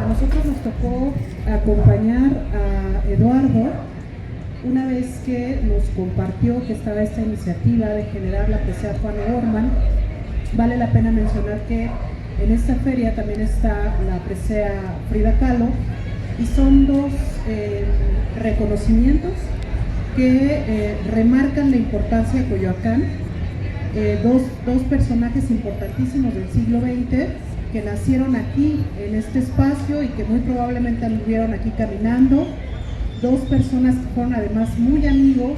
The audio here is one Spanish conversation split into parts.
A nosotros nos tocó acompañar a Eduardo una vez que nos compartió que estaba esta iniciativa de generar la presea Juan O'Gorman. Vale la pena mencionar que en esta feria también está la presea Frida Kahlo y son dos reconocimientos que remarcan la importancia de Coyoacán, dos personajes importantísimos del siglo XX que nacieron aquí en este espacio y que muy probablemente anduvieron aquí caminando, dos personas que fueron además muy amigos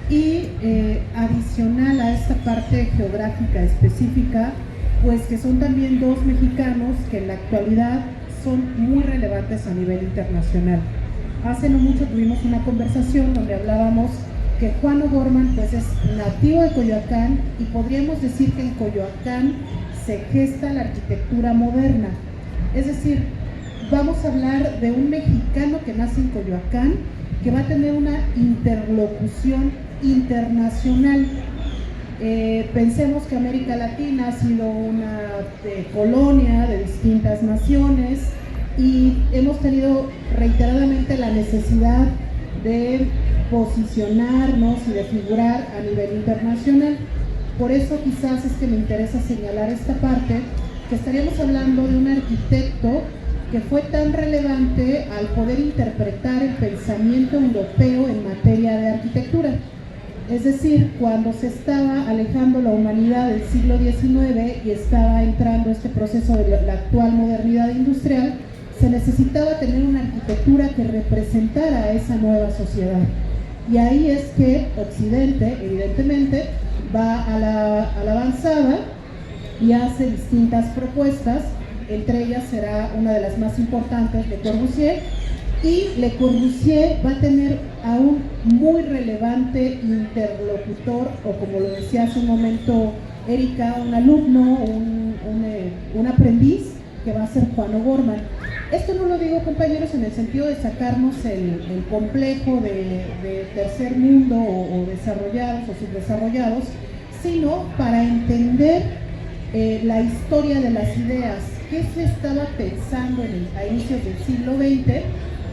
y adicional a esta parte geográfica específica, pues que son también dos mexicanos que en la actualidad son muy relevantes a nivel internacional. Hace no mucho tuvimos una conversación donde hablábamos que Juan O'Gorman pues es nativo de Coyoacán y podríamos decir que en Coyoacán se gesta la arquitectura moderna. Es decir, vamos a hablar de un mexicano que nace en Coyoacán, que va a tener una interlocución internacional. Pensemos que América Latina ha sido una colonia de distintas naciones y hemos tenido reiteradamente la necesidad de posicionarnos y de figurar a nivel internacional. Por eso quizás es que me interesa señalar esta parte, que estaríamos hablando de un arquitecto que fue tan relevante al poder interpretar el pensamiento europeo en materia de arquitectura. Es decir, cuando se estaba alejando la humanidad del siglo XIX y estaba entrando este proceso de la actual modernidad industrial, se necesitaba tener una arquitectura que representara a esa nueva sociedad. Y ahí es que Occidente, evidentemente, va a la avanzada y hace distintas propuestas, entre ellas será una de las más importantes Le Corbusier, y Le Corbusier va a tener a un muy relevante interlocutor, o como lo decía hace un momento Erika, un alumno, un aprendiz, que va a ser Juan O'Gorman. Esto no lo digo, compañeros, en el sentido de sacarnos el complejo de tercer mundo o desarrollados o subdesarrollados, sino para entender la historia de las ideas, qué se estaba pensando a inicios del siglo XX.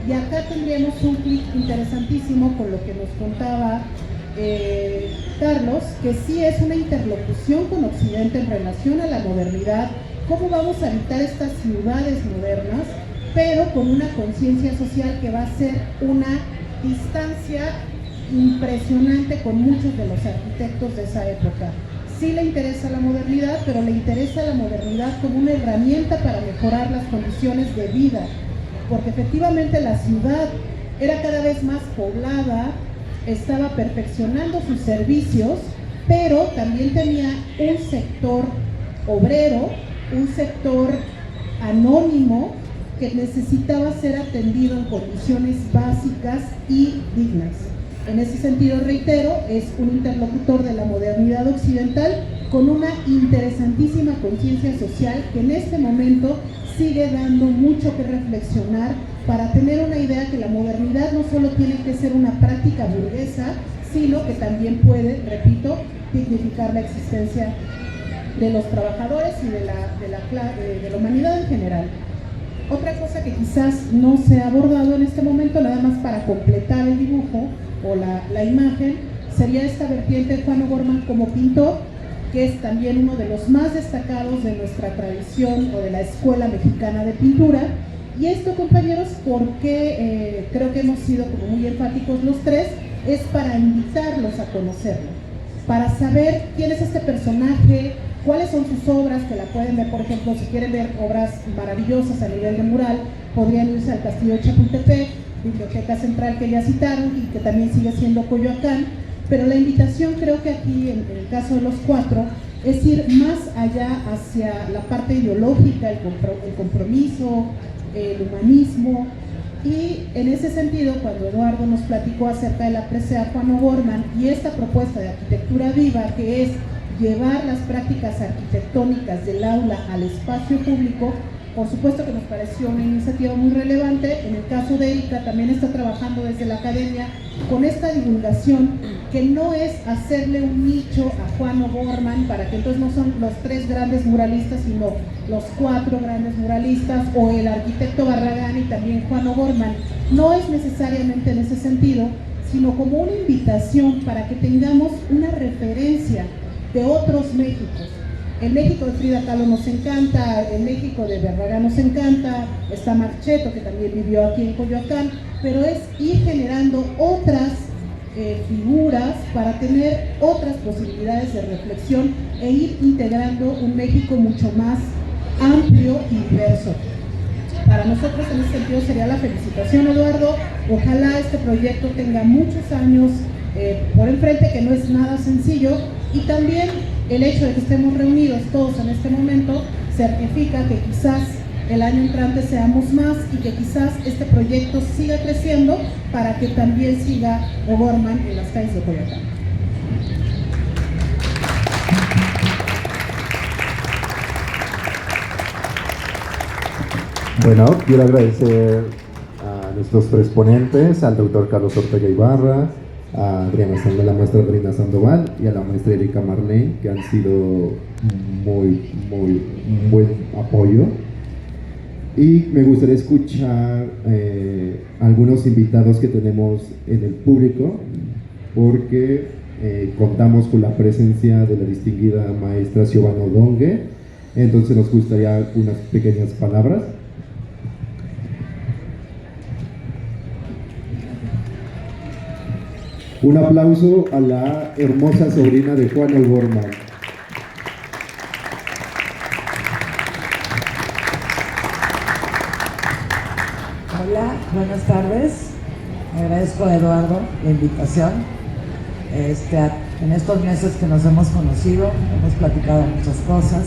Y acá tendríamos un clic interesantísimo con lo que nos contaba Carlos, que sí es una interlocución con Occidente en relación a la modernidad, cómo vamos a habitar estas ciudades modernas, pero con una conciencia social que va a ser una distancia impresionante con muchos de los arquitectos de esa época. Sí le interesa la modernidad, pero le interesa la modernidad como una herramienta para mejorar las condiciones de vida, porque efectivamente la ciudad era cada vez más poblada, estaba perfeccionando sus servicios, pero también tenía un sector obrero, un sector anónimo que necesitaba ser atendido en condiciones básicas y dignas. En ese sentido, reitero, es un interlocutor de la modernidad occidental con una interesantísima conciencia social que en este momento sigue dando mucho que reflexionar para tener una idea que la modernidad no solo tiene que ser una práctica burguesa, sino que también puede, repito, dignificar la existencia de los trabajadores y de la humanidad en general. Otra cosa que quizás no se ha abordado en este momento, nada más para completar el dibujo o la imagen, sería esta vertiente de Juan O'Gorman como pintor, que es también uno de los más destacados de nuestra tradición o de la Escuela Mexicana de Pintura. Y esto, compañeros, porque creo que hemos sido como muy enfáticos los tres, es para invitarlos a conocerlo, para saber quién es este personaje, cuáles son sus obras, que la pueden ver, por ejemplo, si quieren ver obras maravillosas a nivel de mural, podrían irse al Castillo de Chapultepec, Biblioteca Central que ya citaron y que también sigue siendo Coyoacán, pero la invitación creo que aquí, en el caso de los cuatro, es ir más allá hacia la parte ideológica, el compromiso, el humanismo, y en ese sentido, cuando Eduardo nos platicó acerca de la presea Juan O'Gorman y esta propuesta de arquitectura viva, que es llevar las prácticas arquitectónicas del aula al espacio público, por supuesto que nos pareció una iniciativa muy relevante. En el caso de Erika, también está trabajando desde la academia con esta divulgación que no es hacerle un nicho a Juan O'Gorman para que entonces no son los 3 grandes muralistas, sino los 4 grandes muralistas, o el arquitecto Barragán y también Juan O'Gorman. No es necesariamente en ese sentido, sino como una invitación para que tengamos una referencia de otros Méxicos. El México de Frida Kahlo nos encanta, el México de Barragán nos encanta, está Marchetto, que también vivió aquí en Coyoacán, pero es ir generando otras figuras para tener otras posibilidades de reflexión e ir integrando un México mucho más amplio y diverso. Para nosotros en ese sentido sería la felicitación, Eduardo. Ojalá este proyecto tenga muchos años por enfrente, que no es nada sencillo, y también el hecho de que estemos reunidos todos en este momento certifica que quizás el año entrante seamos más y que quizás este proyecto siga creciendo para que también siga O'Gorman en las calles de Coyoacán. Bueno, quiero agradecer a nuestros 3 ponentes, al doctor Carlos Ortega Ibarra, a la maestra Adriana Sandoval y a la maestra Erika Marlene, que han sido muy buen apoyo. Y me gustaría escuchar algunos invitados que tenemos en el público, porque contamos con la presencia de la distinguida maestra Giovanna Odongue. Entonces nos gustaría unas pequeñas palabras. Un aplauso a la hermosa sobrina de Juan O'Gorman. Hola, buenas tardes. Agradezco a Eduardo la invitación. En estos meses que nos hemos conocido, hemos platicado muchas cosas.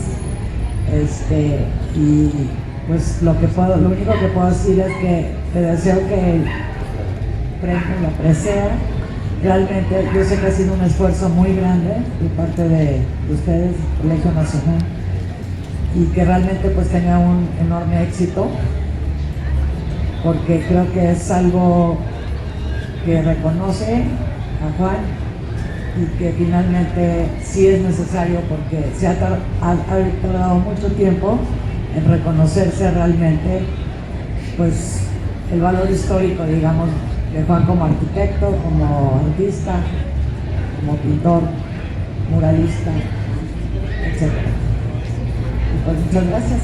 Y pues lo único que puedo decir es que te deseo que el premio lo presea. Realmente yo sé que ha sido un esfuerzo muy grande de parte de ustedes, Colegio Nacional, y que realmente pues tenga un enorme éxito, porque creo que es algo que reconoce a Juan y que finalmente sí es necesario, porque se ha tardado mucho tiempo en reconocerse realmente pues el valor histórico, digamos, de Juan como arquitecto, como artista, como pintor, muralista, etc. Y pues muchas gracias.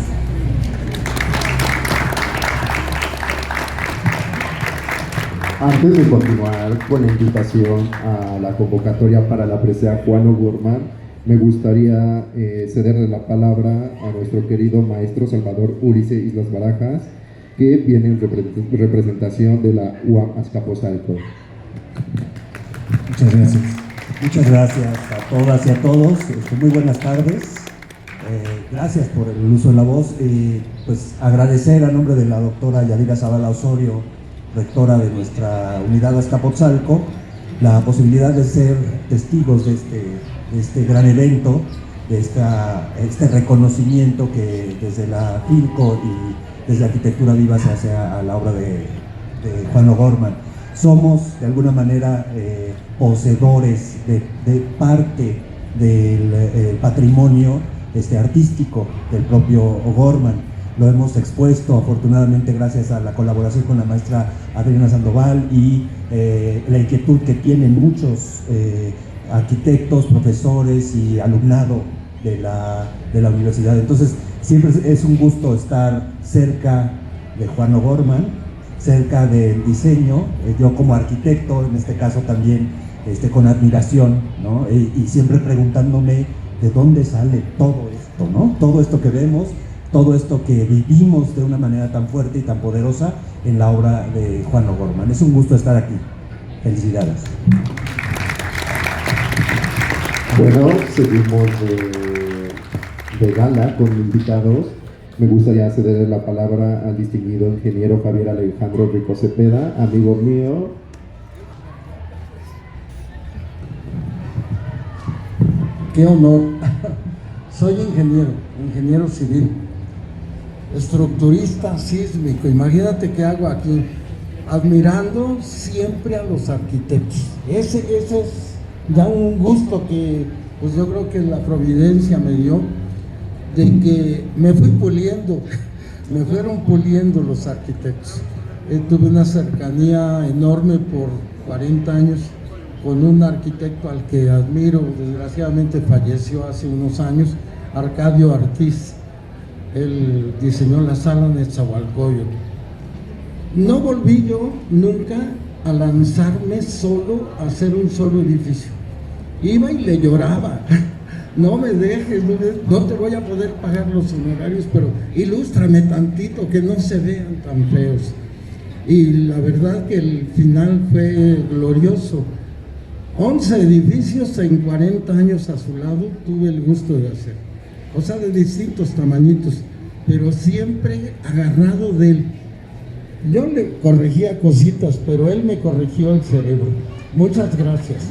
Antes de continuar con la invitación a la convocatoria para la presea Juan O'Gorman, me gustaría cederle la palabra a nuestro querido maestro Salvador Urice Islas Barajas, que viene en representación de la UAM Azcapotzalco. Muchas gracias. Muchas gracias a todas y a todos. Muy buenas tardes. Gracias por el uso de la voz. Pues agradecer a nombre de la doctora Yadira Zavala Osorio, rectora de nuestra unidad Azcapotzalco, la posibilidad de ser testigos de este gran evento, de este reconocimiento que desde la FILCO y desde Arquitectura Viva se hace a la obra de Juan O'Gorman. Somos de alguna manera poseedores de parte del patrimonio artístico del propio O'Gorman. Lo hemos expuesto afortunadamente gracias a la colaboración con la maestra Adriana Sandoval y la inquietud que tienen muchos arquitectos, profesores y alumnado de la universidad. Entonces siempre es un gusto estar cerca de Juan O'Gorman, cerca del diseño, yo como arquitecto en este caso también con admiración, ¿no? Y siempre preguntándome de dónde sale todo esto, ¿no? Todo esto que vemos, todo esto que vivimos de una manera tan fuerte y tan poderosa en la obra de Juan O'Gorman. Es un gusto estar aquí. Felicidades. Bueno, seguimos de gala con invitados. Me gustaría ceder la palabra al distinguido ingeniero Javier Alejandro Rico Cepeda, amigo mío. Qué honor. Soy ingeniero civil, estructurista sísmico. Imagínate qué hago aquí, admirando siempre a los arquitectos. Ese es da un gusto que, pues yo creo que la providencia me dio, de que me fui puliendo, me fueron puliendo los arquitectos. Tuve una cercanía enorme por 40 años con un arquitecto al que admiro, desgraciadamente falleció hace unos años, Arcadio Ortiz. Él diseñó la sala de Nezahualcóyotl. No volví yo nunca a lanzarme solo a hacer un solo edificio. Iba y le lloraba, no me dejes, no te voy a poder pagar los honorarios, pero ilústrame tantito, que no se vean tan feos. Y la verdad que el final fue glorioso. 11 edificios en 40 años a su lado tuve el gusto de hacer. O sea, de distintos tamañitos, pero siempre agarrado de él. Yo le corregía cositas, pero él me corrigió el cerebro. Muchas gracias.